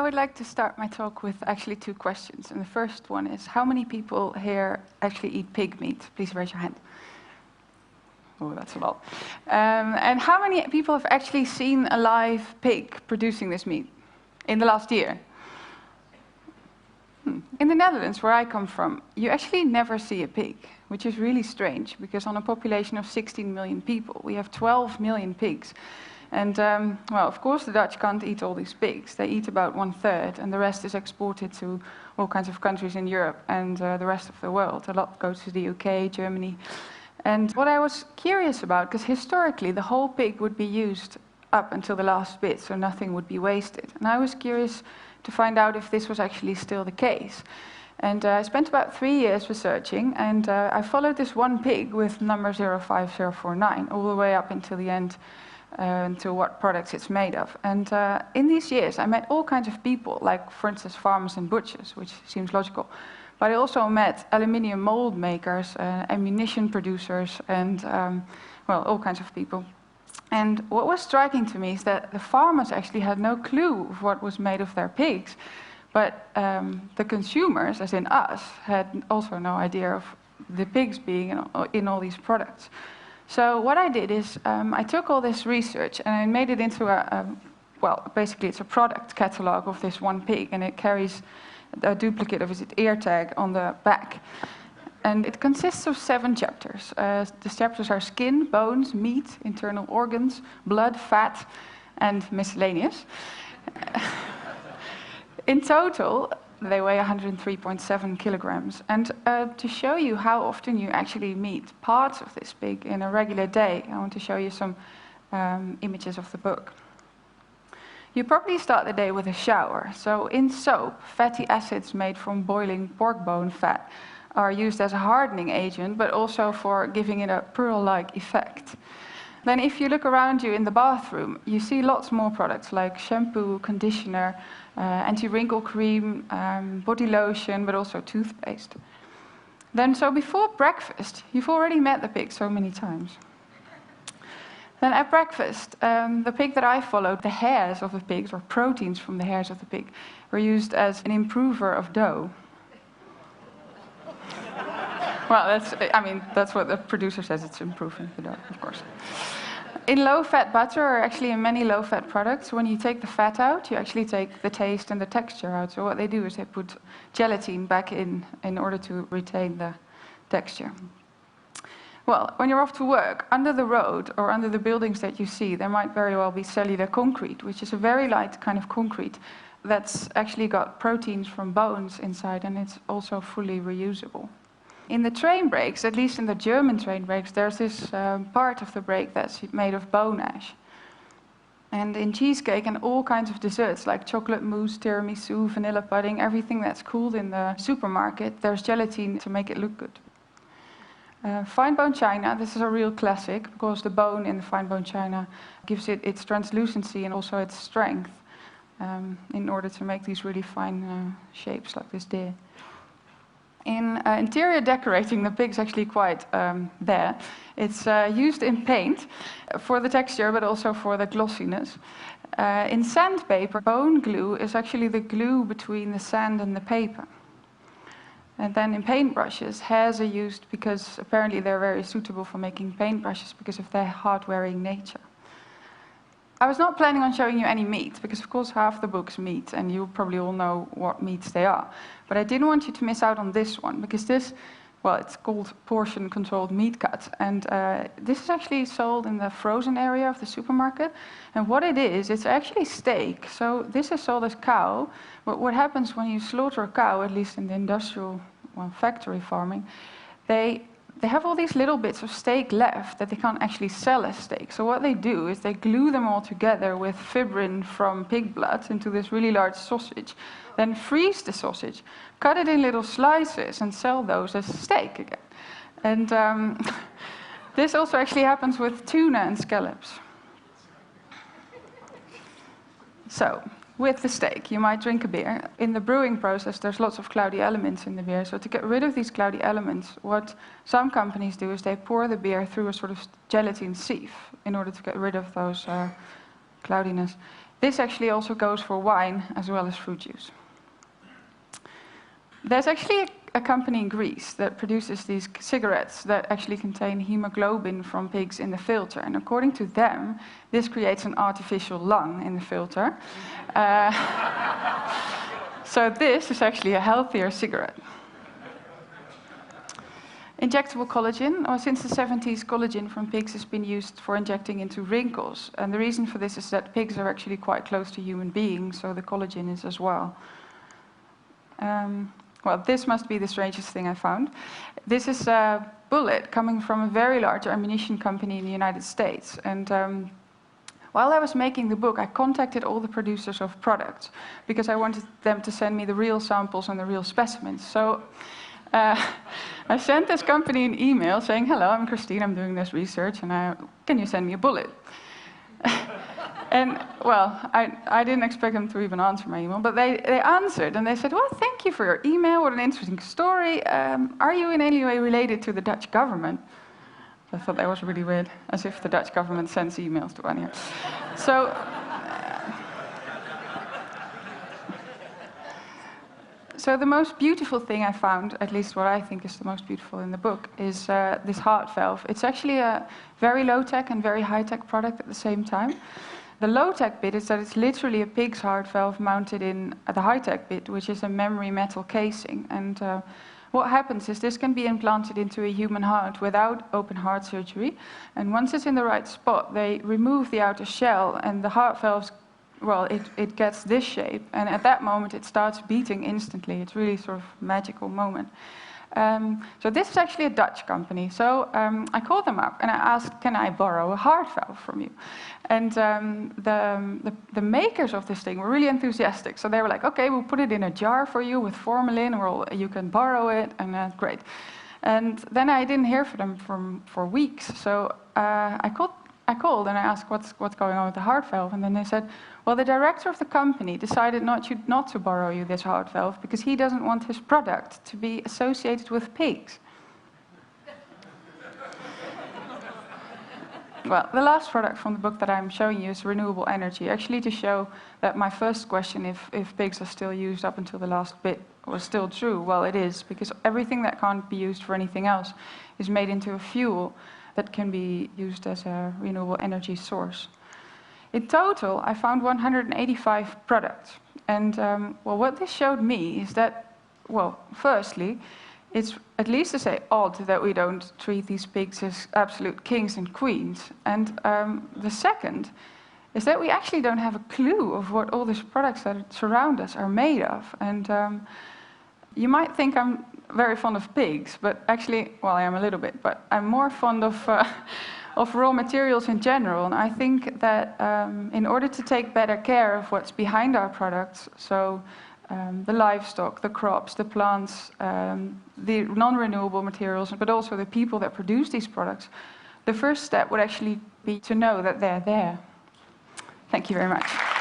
would like to start my talk with actually two questions. And the first one is, how many people here actually eat pig meat? Please raise your hand. Oh, that's a lot. And how many people have actually seen a live pig producing this meat in the last year? In the Netherlands, where I come from, you actually never see a pig, which is really strange, because on a population of 16 million people, we have 12 million pigs. And, well, of course, the Dutch can't eat all these pigs. They eat about 1/3, and the rest is exported to all kinds of countries in Europe and the rest of the world. A lot goes to the UK, Germany. And what I was curious about, because historically the whole pig would be used up until the last bit, so nothing would be wasted. And I was curious to find out if this was actually still the case. And I spent about 3 years researching, and I followed this one pig with number 05049 all the way up until the end, to what products it's made of. And in these years, I met all kinds of people, like, for instance, farmers and butchers, which seems logical. But I also met aluminium mold makers, ammunition producers, and, well, all kinds of people. And what was striking to me is that the farmers actually had no clue of what was made of their pigs, but the consumers, as in us, had also no idea of the pigs being in all these products. So what I did is I took all this research and I made it into well, basically it's a product catalog of this one pig, and it carries a duplicate of its ear tag on the back. And it consists of 7 chapters. The chapters are skin, bones, meat, internal organs, blood, fat, and miscellaneous. In total, they weigh 103.7 kilograms. And to show you how often you actually meet parts of this pig in a regular day, I want to show you some images of the book. You probably start the day with a shower. So in soap, fatty acids made from boiling pork bone fat are used as a hardening agent, but also for giving it a pearl-like effect. Then if you look around you in the bathroom, you see lots more products like shampoo, conditioner, anti-wrinkle cream, body lotion, but also toothpaste. Then, so before breakfast, you've already met the pig so many times. Then at breakfast, the pig that I followed, the hairs of the pigs, or proteins from the hairs of the pig, were used as an improver of dough. Well, that's what the producer says, it's improving the dough, of course. In low-fat butter, or actually in many low-fat products, when you take the fat out, you actually take the taste and the texture out. So what they do is they put gelatin back in order to retain the texture. Well, when you're off to work, under the road or under the buildings that you see, there might very well be cellular concrete, which is a very light kind of concrete that's actually got proteins from bones inside, and it's also fully reusable. In the train brakes, at least in the German train brakes, there's this part of the brake that's made of bone ash. And in cheesecake and all kinds of desserts, like chocolate mousse, tiramisu, vanilla pudding, everything that's cooled in the supermarket, there's gelatin to make it look good. Fine bone china, this is a real classic, because the bone in the fine bone china gives it its translucency and also its strength in order to make these really fine shapes like this deer. In interior decorating, the pig's actually quite there. It's used in paint for the texture, but also for the glossiness. In sandpaper, bone glue is actually the glue between the sand and the paper. And then in paintbrushes, hairs are used because apparently they're very suitable for making paintbrushes because of their hard-wearing nature. I was not planning on showing you any meat, because of course half the book's meat, and you probably all know what meats they are. But I didn't want you to miss out on this one, because this, well, it's called portion-controlled meat cut. And this is actually sold in the frozen area of the supermarket. And what it is, it's actually steak. So this is sold as cow. But what happens when you slaughter a cow, at least in the industrial, well, factory farming, they have all these little bits of steak left that they can't actually sell as steak. So what they do is they glue them all together with fibrin from pig blood into this really large sausage, then freeze the sausage, cut it in little slices, and sell those as steak again. And this also actually happens with tuna and scallops. So, with the steak, you might drink a beer. In the brewing process, there's lots of cloudy elements in the beer. So to get rid of these cloudy elements, what some companies do is they pour the beer through a sort of gelatin sieve in order to get rid of those cloudiness. This actually also goes for wine as well as fruit juice. There's actually a company in Greece that produces these cigarettes that actually contain hemoglobin from pigs in the filter. And according to them, this creates an artificial lung in the filter. So this is actually a healthier cigarette. Injectable collagen. Well, since the 70s, collagen from pigs has been used for injecting into wrinkles. And the reason for this is that pigs are actually quite close to human beings, so the collagen is as well. Well, this must be the strangest thing I found. This is a bullet coming from a very large ammunition company in the United States. And while I was making the book, I contacted all the producers of products because I wanted them to send me the real samples and the real specimens. So I sent this company an email saying, hello, I'm Christine, I'm doing this research, and can you send me a bullet? And, well, I didn't expect them to even answer my email, but they answered, and they said, well, thank you for your email, what an interesting story. Are you in any way related to the Dutch government? I thought that was really weird, as if the Dutch government sends emails to anyone. So the most beautiful thing I found, at least what I think is the most beautiful in the book, is this heart valve. It's actually a very low-tech and very high-tech product at the same time. The low-tech bit is that it's literally a pig's heart valve mounted in the high-tech bit, which is a memory metal casing. And what happens is this can be implanted into a human heart without open heart surgery. And once it's in the right spot, they remove the outer shell, and the heart valves, well, it gets this shape, and at that moment it starts beating instantly. It's really sort of a magical moment. So this is actually a Dutch company. So I called them up and I asked, can I borrow a heart valve from you? And the makers of this thing were really enthusiastic. So they were like, okay, we'll put it in a jar for you with formalin, or you can borrow it, and great. And then I didn't hear from them for weeks. So I called and I asked what's going on with the heart valve, and then they said, well, the director of the company decided not to borrow you this heart valve because he doesn't want his product to be associated with pigs. Well, the last product from the book that I'm showing you is renewable energy, actually to show that my first question, if pigs are still used up until the last bit, was still true. Well, it is, because everything that can't be used for anything else is made into a fuel that can be used as a renewable energy source. In total, I found 185 products. And well, what this showed me is that, well, firstly, it's at least to say odd that we don't treat these pigs as absolute kings and queens. And the second is that we actually don't have a clue of what all these products that surround us are made of. And you might think I'm very fond of pigs, but actually, well, I am a little bit, but I'm more fond of raw materials in general. And I think that in order to take better care of what's behind our products, so the livestock, the crops, the plants, the non-renewable materials, but also the people that produce these products, the first step would actually be to know that they're there. Thank you very much.